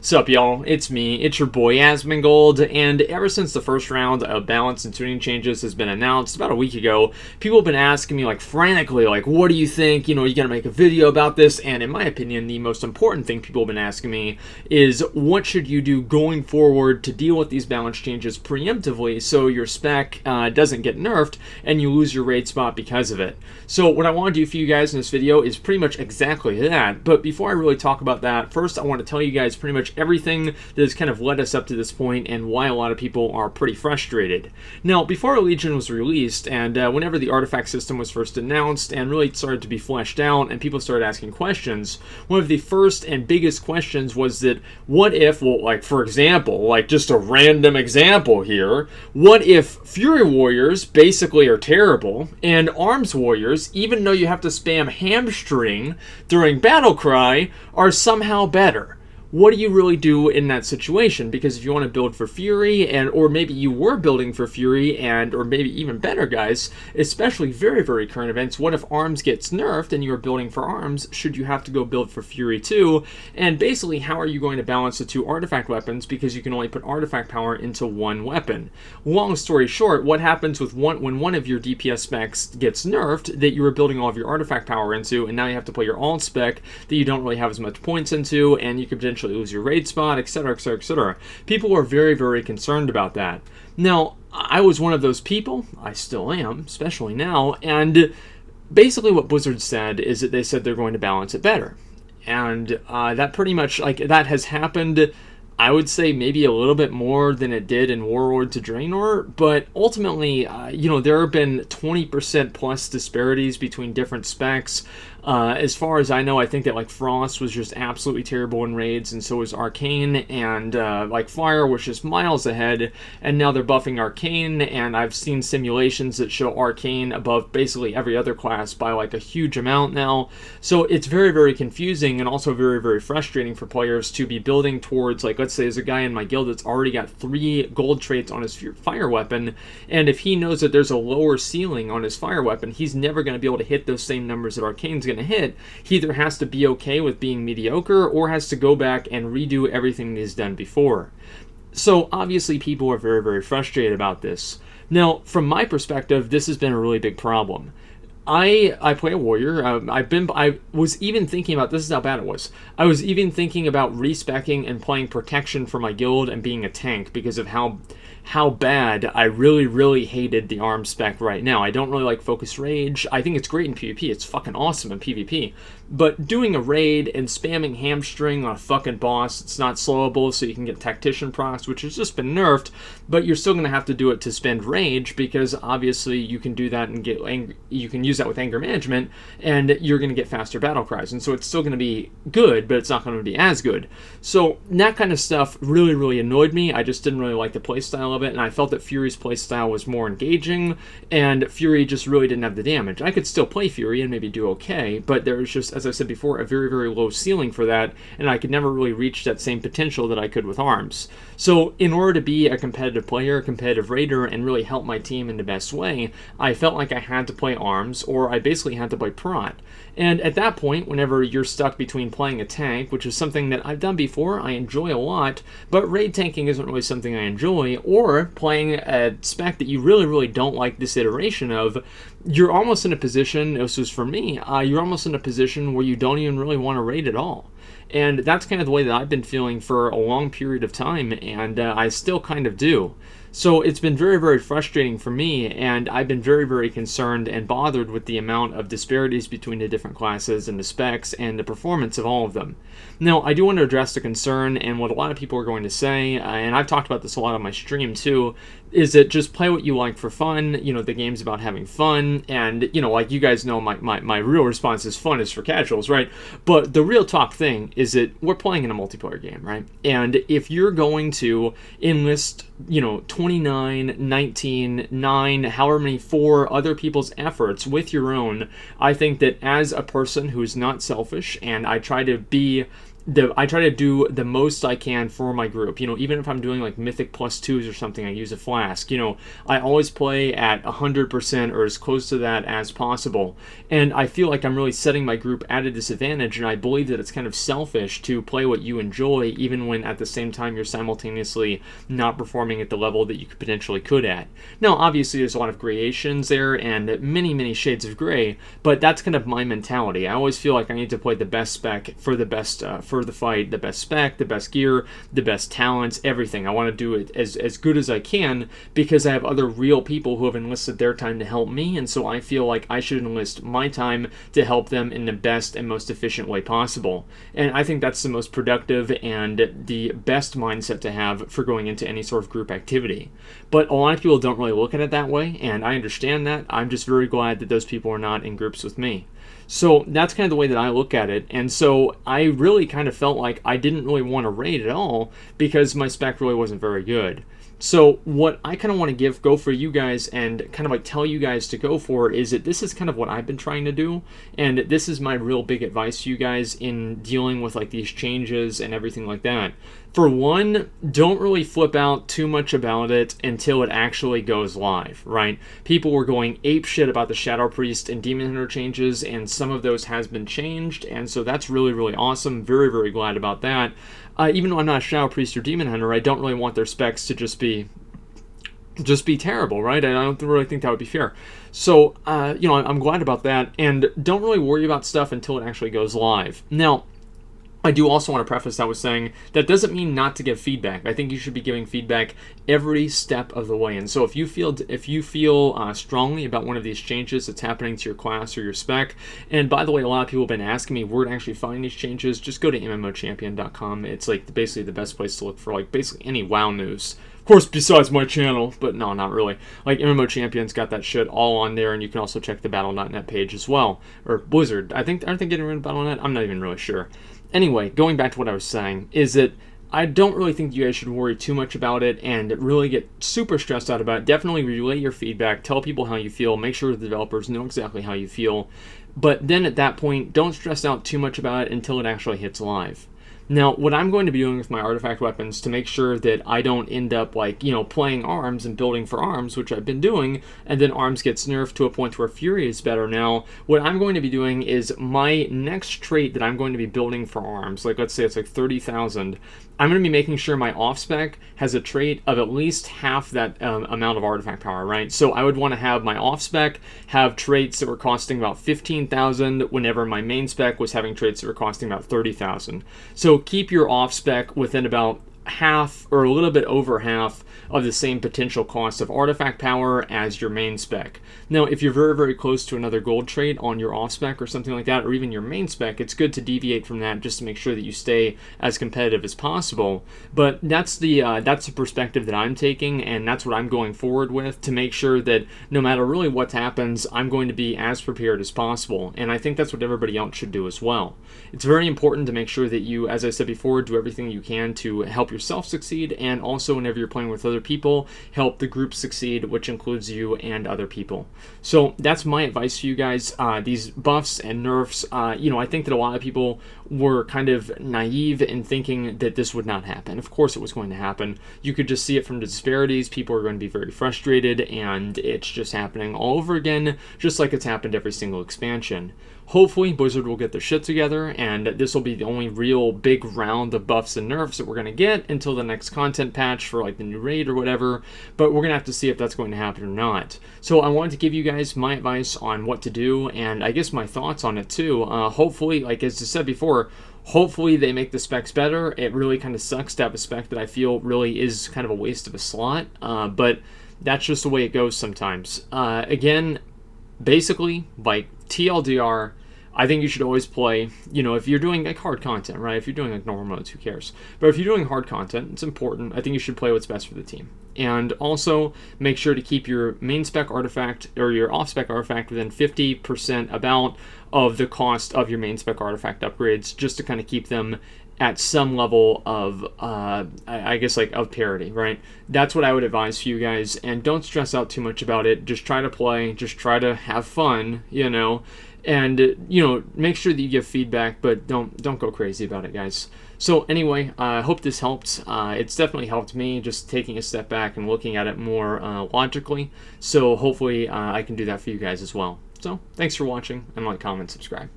What's up, y'all? It's me, it's your boy Asmongold, and ever since the first round of balance and tuning changes has been announced about a week ago, people have been asking me frantically, what do you think? You gotta make a video about this, and in my opinion, the most important thing people have been asking me is what should you do going forward to deal with these balance changes preemptively so your spec doesn't get nerfed and you lose your raid spot because of it. So what I want to do for you guys in this video is pretty much exactly that, but before I really talk about that, first I want to tell you guys pretty much everything that has kind of led us up to this point and why a lot of people are pretty frustrated. Now, before Legion was released, and whenever the artifact system was first announced and really started to be fleshed out and people started asking questions, one of the first and biggest questions was that what if, for example, just a random example here, what if Fury Warriors basically are terrible and Arms Warriors, even though you have to spam hamstring during Battle Cry, are somehow better? What do you really do in that situation? Because if you want to build for Fury, or maybe you were building for Fury, or maybe even better, guys, especially very, very current events, what if Arms gets nerfed and you are building for Arms? Should you have to go build for Fury too? And basically, how are you going to balance the two artifact weapons because you can only put artifact power into one weapon? Long story short, what happens with when one of your DPS specs gets nerfed that you were building all of your artifact power into, and now you have to play your alt spec that you don't really have as much points into, and you could potentially lose your raid spot, etc., etc., etc. People are very, very concerned about that. Now, I was one of those people. I still am, especially now. And basically what Blizzard said is that they said they're going to balance it better. And that pretty much, that has happened, I would say maybe a little bit more than it did in Warlord to Draenor, but ultimately, there have been 20% plus disparities between different specs. As far as I know, I think that Frost was just absolutely terrible in raids, and so was Arcane, and Fire was just miles ahead, and now they're buffing Arcane, and I've seen simulations that show Arcane above basically every other class by a huge amount now. So it's very, very confusing and also very, very frustrating for players to be building towards, let's say there's a guy in my guild that's already got 3 gold traits on his fire weapon, and if he knows that there's a lower ceiling on his fire weapon, he's never going to be able to hit those same numbers that Arcane's going to hit. He either has to be okay with being mediocre or has to go back and redo everything he's done before. So obviously people are very, very frustrated about this. Now, from my perspective, this has been a really big problem. I play a warrior. I was even thinking about, this is how bad it was. I was even thinking about respecking and playing protection for my guild and being a tank because of how bad I really, really hated the arm spec right now. I don't really like Focus Rage. I think it's great in PvP. It's fucking awesome in PvP. But doing a raid and spamming hamstring on a fucking boss, it's not slowable, so you can get Tactician procs, which has just been nerfed, but you're still going to have to do it to spend Rage, because obviously you can do that and you can use that with Anger Management, and you're going to get faster battle cries. And so it's still going to be good, but it's not going to be as good. So that kind of stuff really, really annoyed me. I just didn't really like the playstyle of it, and I felt that Fury's playstyle was more engaging, and Fury just really didn't have the damage. I could still play Fury and maybe do okay, but there was just, as I said before, a very, very low ceiling for that, and I could never really reach that same potential that I could with Arms. So in order to be a competitive player, a competitive raider, and really help my team in the best way, I felt like I had to play Arms, or I basically had to play Prot. And at that point, whenever you're stuck between playing a tank, which is something that I've done before, I enjoy a lot, but raid tanking isn't really something I enjoy, or playing a spec that you really, really don't like this iteration of, you're almost in a position, this was for me, you're almost in a position where you don't even really want to raid at all. And that's kind of the way that I've been feeling for a long period of time, and I still kind of do. So it's been very, very frustrating for me, and I've been very, very concerned and bothered with the amount of disparities between the different classes and the specs and the performance of all of them. Now, I do want to address the concern, and what a lot of people are going to say, and I've talked about this a lot on my stream too, is that just play what you like for fun. The game's about having fun, and you guys know my real response is fun is for casuals, right? But the real talk thing is that we're playing in a multiplayer game, right? And if you're going to enlist 29, 19, 9, however many, 4 other people's efforts with your own, I think that as a person who's not selfish, and I try to be I try to do the most I can for my group. Even if I'm doing like Mythic +2s or something, I use a flask. I always play at 100% or as close to that as possible. And I feel like I'm really setting my group at a disadvantage, and I believe that it's kind of selfish to play what you enjoy, even when at the same time you're simultaneously not performing at the level that you potentially could at. Now, obviously, there's a lot of gradations there and many, many shades of gray, but that's kind of my mentality. I always feel like I need to play the best spec for the best for the fight, the best spec, the best gear, the best talents, everything. I want to do it as good as I can because I have other real people who have enlisted their time to help me, and so I feel like I should enlist my time to help them in the best and most efficient way possible. And I think that's the most productive and the best mindset to have for going into any sort of group activity. But a lot of people don't really look at it that way, and I understand that. I'm just very glad that those people are not in groups with me. So that's kind of the way that I look at it. And so I really kind of felt like I didn't really want to raid at all because my spec really wasn't very good. So what I kind of want to go for you guys and kind of like tell you guys to go for is that this is kind of what I've been trying to do, and this is my real big advice to you guys in dealing with like these changes and everything like that. For one, don't really flip out too much about it until it actually goes live, right? People were going ape shit about the Shadow Priest and Demon Hunter changes, and some of those has been changed, and so that's really, really awesome. Very, very glad about that. Even though I'm not a Shadow Priest or Demon Hunter, I don't really want their specs to just be terrible, right? I don't really think that would be fair. So, I'm glad about that, and don't really worry about stuff until it actually goes live. Now, I do also want to preface that with saying that doesn't mean not to give feedback. I think you should be giving feedback every step of the way. And so if you feel strongly about one of these changes that's happening to your class or your spec, and by the way, a lot of people have been asking me where to actually find these changes, just go to mmochampion.com. It's like basically the best place to look for like basically any WoW news. Of course, besides my channel, but no, not really. Like, MMO Champion's got that shit all on there, and you can also check the Battle.net page as well. Or Blizzard. Aren't they getting rid of Battle.net? I'm not even really sure. Anyway, going back to what I was saying, is that I don't really think you guys should worry too much about it and really get super stressed out about it. Definitely relay your feedback, tell people how you feel, make sure the developers know exactly how you feel. But then at that point, don't stress out too much about it until it actually hits live. Now, what I'm going to be doing with my artifact weapons to make sure that I don't end up like, playing arms and building for arms, which I've been doing, and then arms gets nerfed to a point where Fury is better now, what I'm going to be doing is my next trait that I'm going to be building for arms, like let's say it's like 30,000, I'm going to be making sure my off-spec has a trait of at least half that amount of artifact power, right? So I would want to have my off-spec have traits that were costing about 15,000 whenever my main spec was having traits that were costing about 30,000. So keep your off-spec within about half or a little bit over half of the same potential cost of artifact power as your main spec. Now, if you're very, very close to another gold trait on your off spec or something like that, or even your main spec, it's good to deviate from that just to make sure that you stay as competitive as possible. But that's the perspective that I'm taking, and that's what I'm going forward with to make sure that no matter really what happens, I'm going to be as prepared as possible. And I think that's what everybody else should do as well. It's very important to make sure that you, as I said before, do everything you can to help yourself succeed, and also whenever you're playing with other people, help the group succeed, which includes you and other people. So that's my advice to you guys. These buffs and nerfs, I think that a lot of people were kind of naive in thinking that this would not happen. Of course it was going to happen. You could just see it from the disparities. People are going to be very frustrated, and it's just happening all over again, just like it's happened every single expansion. Hopefully, Blizzard will get their shit together, and this will be the only real big round of buffs and nerfs that we're going to get until the next content patch for like the new raid or whatever, but we're going to have to see if that's going to happen or not. So I wanted to give you guys my advice on what to do, and I guess my thoughts on it too. Hopefully, like as I said before, hopefully they make the specs better. It really kind of sucks to have a spec that I feel really is kind of a waste of a slot, but that's just the way it goes sometimes. Again, basically, like TLDR, I think you should always play, if you're doing like hard content, right? If you're doing like normal modes, who cares? But if you're doing hard content, it's important. I think you should play what's best for the team. And also make sure to keep your main spec artifact or your off spec artifact within 50% about of the cost of your main spec artifact upgrades, just to kind of keep them at some level of, I guess, like of parity, right? That's what I would advise for you guys, and don't stress out too much about it. Just try to play, just try to have fun, and make sure that you give feedback, but don't go crazy about it, guys. So anyway, I hope this helped. It's definitely helped me, just taking a step back and looking at it more logically. So hopefully I can do that for you guys as well. So thanks for watching, and like, comment, subscribe.